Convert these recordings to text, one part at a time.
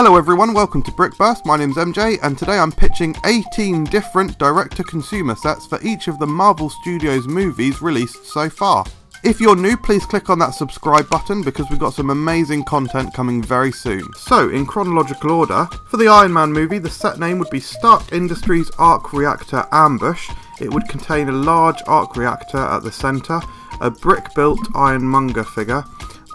Hello everyone, welcome to Brickburst. My name's MJ and today I'm pitching 18 different direct-to-consumer sets for each of the Marvel Studios movies released so far. If you're new, please click on that subscribe button because we've got some amazing content coming very soon. So, in chronological order, for the Iron Man movie, the set name would be Stark Industries Arc Reactor Ambush. It would contain a large arc reactor at the centre, a brick-built Ironmonger figure,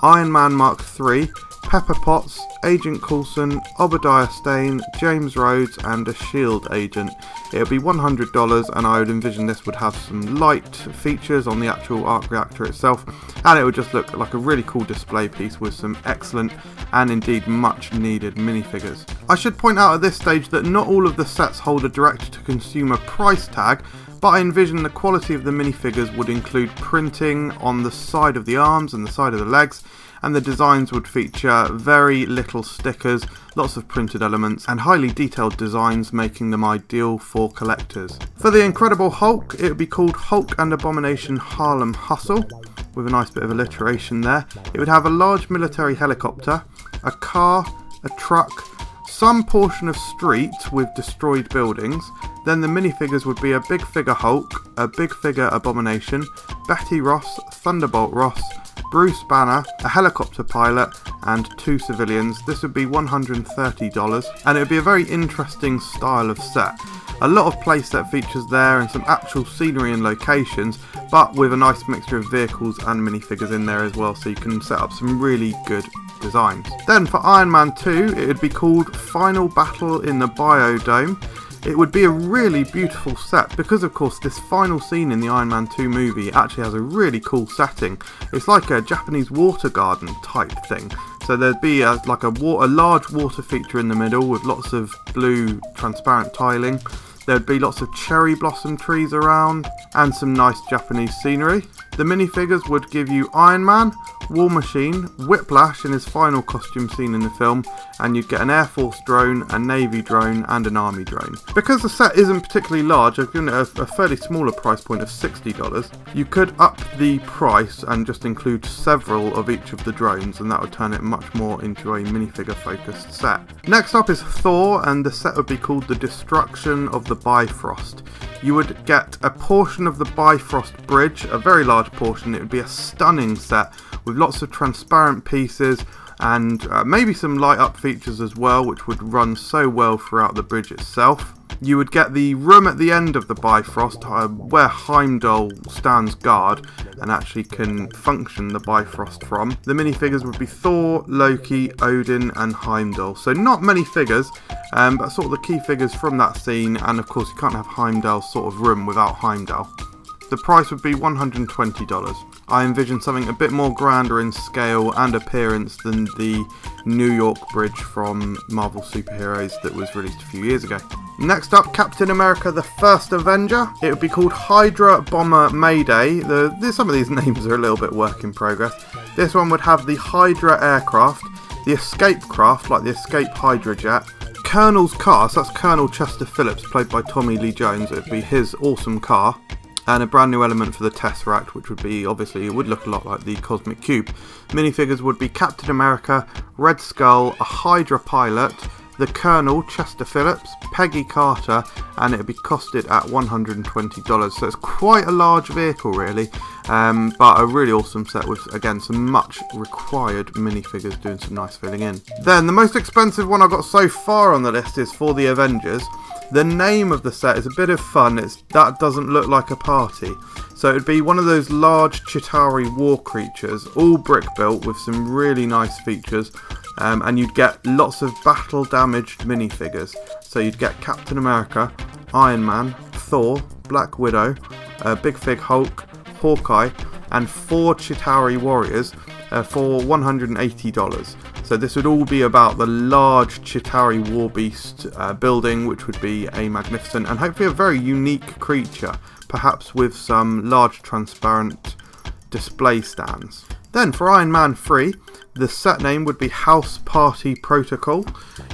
Iron Man Mark III, Pepper Potts, Agent Coulson, Obadiah Stane, James Rhodes and a S.H.I.E.L.D. agent. It would be $100 and I would envision this would have some light features on the actual arc reactor itself, and it would just look like a really cool display piece with some excellent and indeed much needed minifigures. I should point out at this stage that not all of the sets hold a direct to consumer price tag, but I envision the quality of the minifigures would include printing on the side of the arms and the side of the legs, and the designs would feature very little stickers, lots of printed elements, and highly detailed designs, making them ideal for collectors. For the Incredible Hulk, it would be called Hulk and Abomination Harlem Hustle, with a nice bit of alliteration there. It would have a large military helicopter, a car, a truck, some portion of street with destroyed buildings. Then the minifigures would be a big figure Hulk, a big figure Abomination, Betty Ross, Thunderbolt Ross, Bruce Banner, a helicopter pilot, and 2 civilians. This would be $130, and it would be a very interesting style of set. A lot of playset features there and some actual scenery and locations, but with a nice mixture of vehicles and minifigures in there as well, so you can set up some really good designs. Then for Iron Man 2, it would be called Final Battle in the Biodome. It would be a really beautiful set because of course this final scene in the Iron Man 2 movie actually has a really cool setting. It's like a Japanese water garden type thing. So there'd be a large water feature in the middle with lots of blue transparent tiling. There'd be lots of cherry blossom trees around and some nice Japanese scenery. The minifigures would give you Iron Man, War Machine, Whiplash in his final costume scene in the film, and you'd get an Air Force drone, a Navy drone and an Army drone. Because the set isn't particularly large, I've given it a fairly smaller price point of $60. You could up the price and just include several of each of the drones, and that would turn it much more into a minifigure focused set. Next up is Thor, and the set would be called The Destruction of the Bifrost. You would get a portion of the Bifrost Bridge, a very large portion. It would be a stunning set with lots of transparent pieces and maybe some light up features as well, which would run so well throughout the bridge itself. You would get the room at the end of the Bifrost where Heimdall stands guard and actually can function the Bifrost from. The minifigures would be Thor, Loki, Odin and Heimdall. So not many figures, but sort of the key figures from that scene, and of course you can't have Heimdall's sort of room without Heimdall. The price would be $120. I envision something a bit more grander in scale and appearance than the New York Bridge from Marvel Superheroes that was released a few years ago. Next up, Captain America the First Avenger. It would be called Hydra Bomber Mayday. Some of these names are a little bit work in progress. This one would have the Hydra aircraft, the escape craft like the Escape Hydra jet, Colonel's car, so that's Colonel Chester Phillips played by Tommy Lee Jones. It would be his awesome car. And a brand new element for the Tesseract, which would be, obviously, it would look a lot like the Cosmic Cube. Minifigures would be Captain America, Red Skull, a Hydra pilot, the Colonel, Chester Phillips, Peggy Carter, and it would be costed at $120. So it's quite a large vehicle, really, but a really awesome set with, again, some much required minifigures doing some nice filling in. Then, the most expensive one I've got so far on the list is for the Avengers. The name of the set is a bit of fun. That doesn't look like a party. So it would be one of those large Chitauri war creatures, all brick built with some really nice features. And you'd get lots of battle damaged minifigures. So you'd get Captain America, Iron Man, Thor, Black Widow, Big Fig Hulk, Hawkeye, and 4 Chitauri warriors for $180. So this would all be about the large Chitauri war beast building, which would be a magnificent and hopefully a very unique creature, perhaps with some large transparent display stands. Then for Iron Man 3, the set name would be House Party Protocol.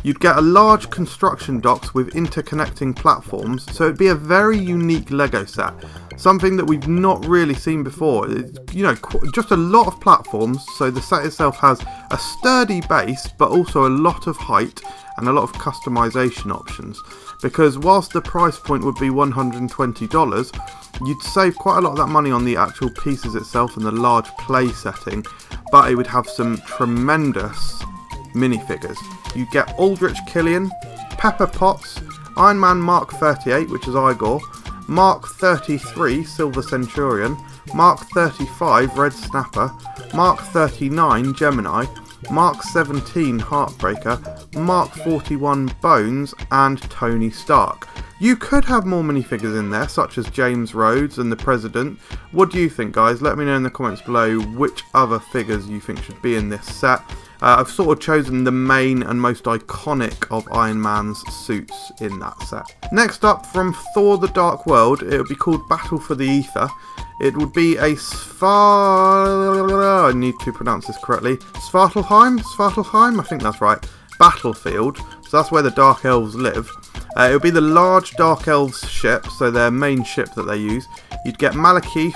You'd get a large construction docks with interconnecting platforms, so it'd be a very unique Lego set. Something that we've not really seen before. You know, just a lot of platforms, so the set itself has a sturdy base, but also a lot of height and a lot of customization options. Because whilst the price point would be $120, you'd save quite a lot of that money on the actual pieces itself and the large play setting, but it would have some tremendous minifigures. You get Aldrich Killian, Pepper Potts, Iron Man Mark 38, which is Igor, Mark 33 Silver Centurion, Mark 35 Red Snapper, Mark 39 Gemini, Mark 17 Heartbreaker, Mark 41 Bones, and Tony Stark. You could have more minifigures in there, such as James Rhodes and the President. What do you think, guys? Let me know in the comments below which other figures you think should be in this set. I've sort of chosen the main and most iconic of Iron Man's suits in that set. Next up, from Thor the Dark World, it would be called Battle for the Ether. It would be a I need to pronounce this correctly. Svartalheim? I think that's right. Battlefield. So that's where the Dark Elves live. It would be the large Dark Elves ship, so their main ship that they use. You'd get Malekith,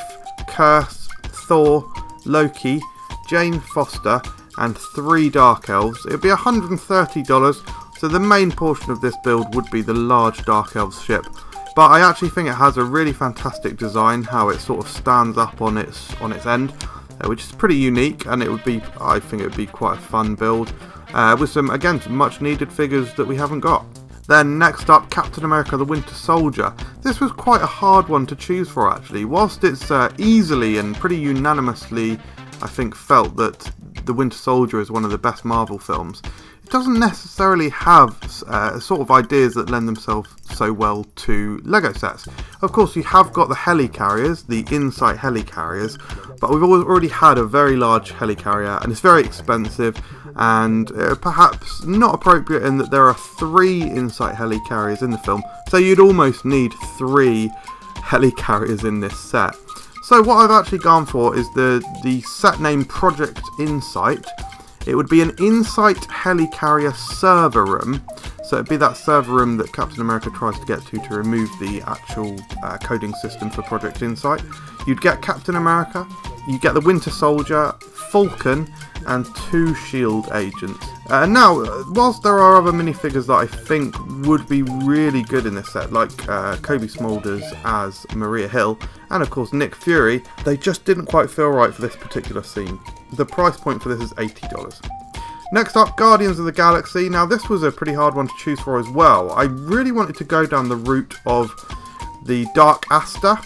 Curse, Thor, Loki, Jane Foster, and 3 Dark Elves. It would be $130, so the main portion of this build would be the large Dark Elves ship. But I actually think it has a really fantastic design, how it sort of stands up on its end, which is pretty unique, and it would be, I think it would be quite a fun build, with some, again, some much needed figures that we haven't got. Then next up, Captain America the Winter Soldier. This was quite a hard one to choose for, actually. Whilst it's easily and pretty unanimously, I think, felt that the Winter Soldier is one of the best Marvel films, it doesn't necessarily have sort of ideas that lend themselves so well to Lego sets. Of course, you have got the helicarriers, the Insight helicarriers, but we've already had a very large helicarrier, and it's very expensive, and perhaps not appropriate in that there are 3 Insight helicarriers in the film, so you'd almost need 3 helicarriers in this set. So what I've actually gone for is the set name Project Insight. It would be an Insight helicarrier server room, so it'd be that server room that Captain America tries to get to remove the actual coding system for Project Insight. You'd get Captain America, you get the Winter Soldier, Falcon, and 2 S.H.I.E.L.D. agents. Now, whilst there are other minifigures that I think would be really good in this set, like Kobe Smulders as Maria Hill, and of course Nick Fury, they just didn't quite feel right for this particular scene. The price point for this is $80. Next up, Guardians of the Galaxy. Now this was a pretty hard one to choose for as well. I really wanted to go down the route of the Dark Aster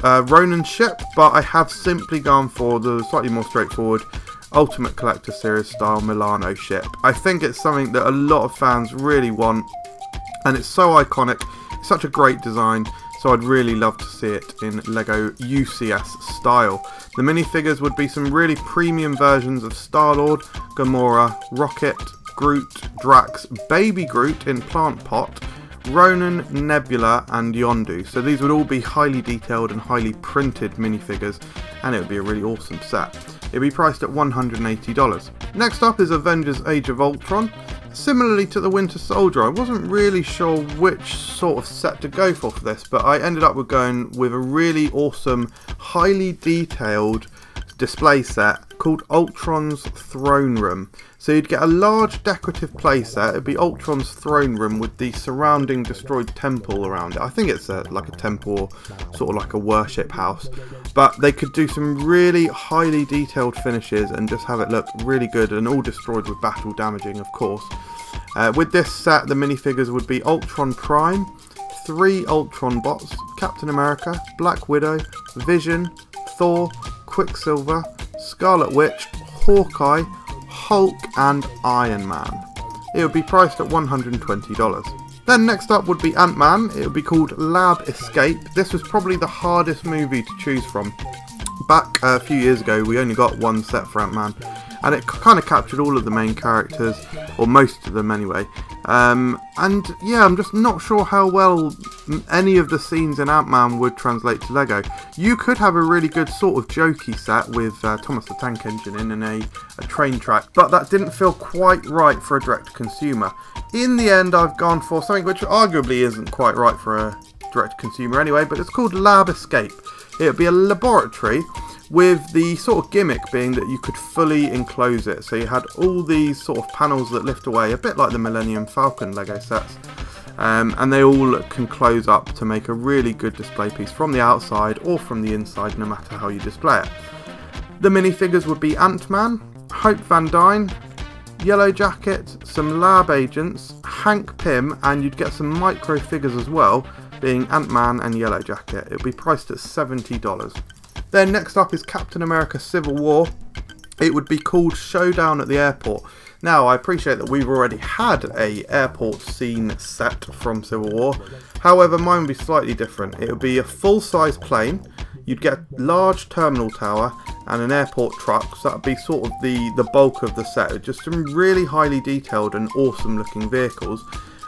Ronin ship, but I have simply gone for the slightly more straightforward Ultimate Collector Series style Milano ship. I think it's something that a lot of fans really want, and it's so iconic, it's such a great design, so I'd really love to see it in Lego UCS style. The minifigures would be some really premium versions of Star-Lord, Gamora, Rocket, Groot, Drax, Baby Groot in Plant Pot, Ronan, Nebula, and Yondu. So these would all be highly detailed and highly printed minifigures, and it would be a really awesome set. It would be priced at $180. Next up is Avengers Age of Ultron. Similarly to the Winter Soldier, I wasn't really sure which sort of set to go for this, but I ended up with going with a really awesome, highly detailed display set called Ultron's Throne Room. So you'd get a large decorative playset. It'd be Ultron's throne room with the surrounding destroyed temple around it. I think it's like a temple or sort of like a worship house. But they could do some really highly detailed finishes and just have it look really good, and all destroyed with battle damaging, of course. With this set, the minifigures would be Ultron Prime, 3 Ultron bots, Captain America, Black Widow, Vision, Thor, Quicksilver, Scarlet Witch, Hawkeye, Hulk, and Iron Man. It would be priced at $120. Then next up would be Ant-Man. It would be called Lab Escape. This was probably the hardest movie to choose from. Back a few years ago, we only got one set for Ant-Man, and it kind of captured all of the main characters. or most of them anyway. And yeah, I'm just not sure how well any of the scenes in Ant-Man would translate to Lego. You could have a really good sort of jokey set with Thomas the Tank Engine in and a train track, but that didn't feel quite right for a direct-to-consumer. In the end, I've gone for something which arguably isn't quite right for a direct-to-consumer anyway, but it's called Lab Escape. It would be a laboratory with the sort of gimmick being that you could fully enclose it. So you had all these sort of panels that lift away, a bit like the Millennium Falcon Lego sets. And they all can close up to make a really good display piece from the outside or from the inside, no matter how you display it. The minifigures would be Ant-Man, Hope Van Dyne, Yellow Jacket, some lab agents, Hank Pym, and you'd get some micro figures as well, being Ant-Man and Yellow Jacket. It would be priced at $70. Then next up is Captain America Civil War. It would be called Showdown at the Airport. Now, I appreciate that we've already had a airport scene set from Civil War. However, mine would be slightly different. It would be a full-size plane. You'd get a large terminal tower and an airport truck. So that would be sort of the bulk of the set. Just some really highly detailed and awesome looking vehicles.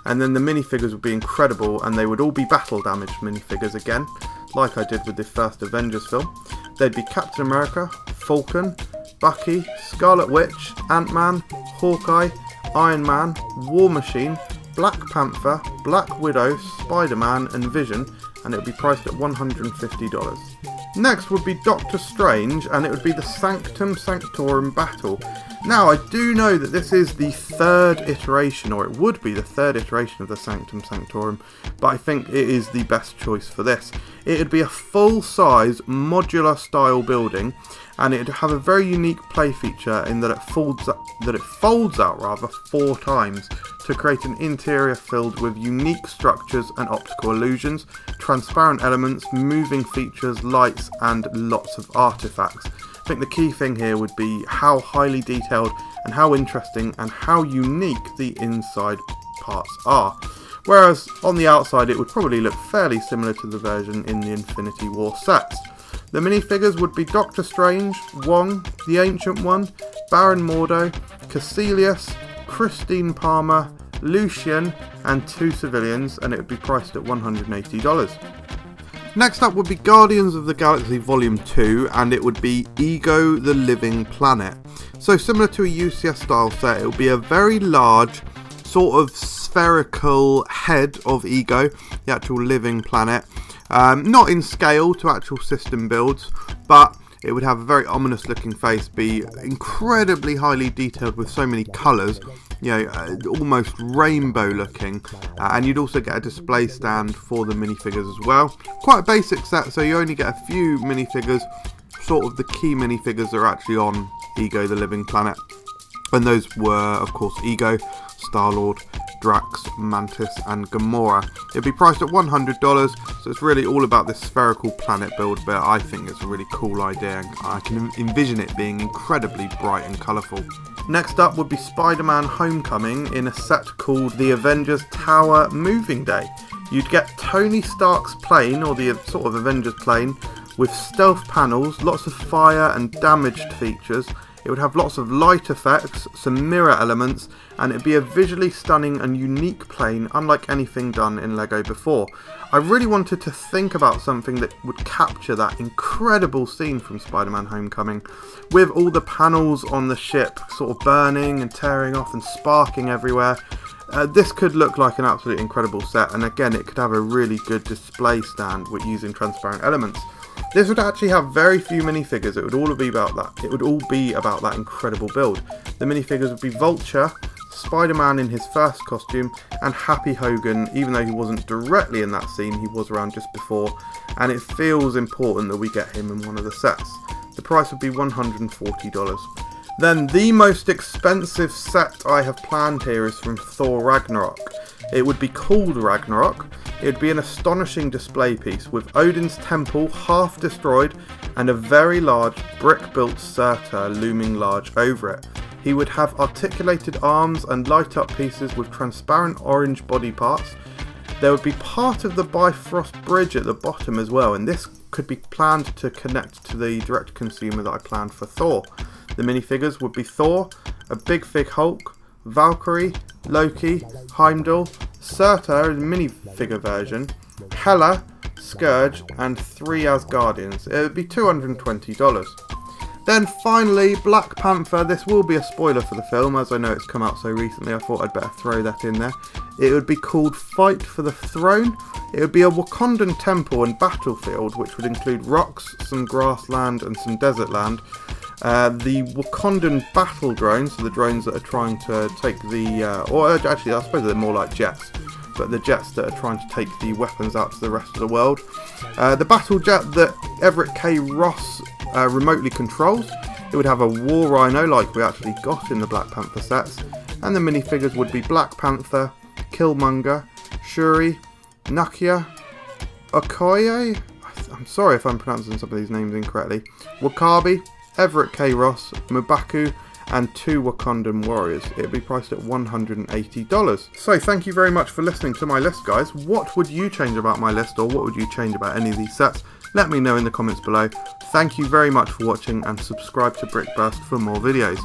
And then the minifigures would be incredible, and they would all be battle damaged minifigures again, like I did with the first Avengers film. They'd be Captain America, Falcon, Bucky, Scarlet Witch, Ant-Man, Hawkeye, Iron Man, War Machine, Black Panther, Black Widow, Spider-Man and Vision, and it would be priced at $150. Next would be Doctor Strange, and it would be the Sanctum Sanctorum battle. Now, I do know that this is the third iteration, or it would be the third iteration of the Sanctum Sanctorum, but I think it is the best choice for this. It would be a full-size, modular style building, and it would have a very unique play feature in that it folds out 4 times to create an interior filled with unique structures and optical illusions, transparent elements, moving features, lights, and lots of artifacts. I think the key thing here would be how highly detailed and how interesting and how unique the inside parts are. Whereas on the outside it would probably look fairly similar to the version in the Infinity War sets. The minifigures would be Doctor Strange, Wong, the Ancient One, Baron Mordo, Caecilius, Christine Palmer, Lucian, and 2 civilians, and it would be priced at $180. Next up would be Guardians of the Galaxy Volume 2, and it would be Ego the Living Planet. So similar to a UCS style set, it would be a very large, sort of spherical head of Ego, the actual living planet. Not in scale to actual system builds, but it would have a very ominous looking face, be incredibly highly detailed with so many colours, you know, almost rainbow looking, and you'd also get a display stand for the minifigures as well. Quite a basic set, so you only get a few minifigures, sort of the key minifigures that are actually on Ego the Living Planet, and those were of course Ego, Star-Lord, Drax, Mantis and Gamora. It'd be priced at $100, so it's really all about this spherical planet build, but I think it's a really cool idea and I can envision it being incredibly bright and colourful. Next up would be Spider-Man Homecoming in a set called the Avengers Tower Moving Day. You'd get Tony Stark's plane, or the sort of Avengers plane, with stealth panels, lots of fire and damaged features. It would have lots of light effects, some mirror elements, and it'd be a visually stunning and unique plane unlike anything done in LEGO before. I really wanted to think about something that would capture that incredible scene from Spider-Man Homecoming, with all the panels on the ship sort of burning and tearing off and sparking everywhere. This could look like an absolutely incredible set, and again it could have a really good display stand with using transparent elements. This would actually have very few minifigures. It would all be about that. It would all be about that incredible build. The minifigures would be Vulture, Spider-Man in his first costume, and Happy Hogan. Even though he wasn't directly in that scene, he was around just before, and it feels important that we get him in one of the sets. The price would be $140. Then the most expensive set I have planned here is from Thor Ragnarok. It would be called Ragnarok. It would be an astonishing display piece with Odin's temple half destroyed and a very large brick-built Surtur looming large over it. He would have articulated arms and light-up pieces with transparent orange body parts. There would be part of the Bifrost Bridge at the bottom as well, and this could be planned to connect to the direct-to-consumer that I planned for Thor. The minifigures would be Thor, a big fig Hulk, Valkyrie, Loki, Heimdall, Surtur in minifigure version, Hela, Scourge, and 3 Asgardians. It would be $220. Then finally, Black Panther. This will be a spoiler for the film, as I know it's come out so recently. I thought I'd better throw that in there. It would be called Fight for the Throne. It would be a Wakandan temple and battlefield, which would include rocks, some grassland, and some desert land. The Wakandan battle drones, so the drones that are trying to take the, or actually I suppose they're more like jets, but the jets that are trying to take the weapons out to the rest of the world. The battle jet that Everett K. Ross remotely controls. It would have a war rhino like we actually got in the Black Panther sets, and the minifigures would be Black Panther, Killmonger, Shuri, Nakia, Okoye, I'm sorry if I'm pronouncing some of these names incorrectly, Wakabi, Everett K. Ross, M'Baku, and 2 Wakandan warriors. It would be priced at $180. So thank you very much for listening to my list, guys. What would you change about my list, or what would you change about any of these sets? Let me know in the comments below. Thank you very much for watching, and subscribe to Brickburst for more videos.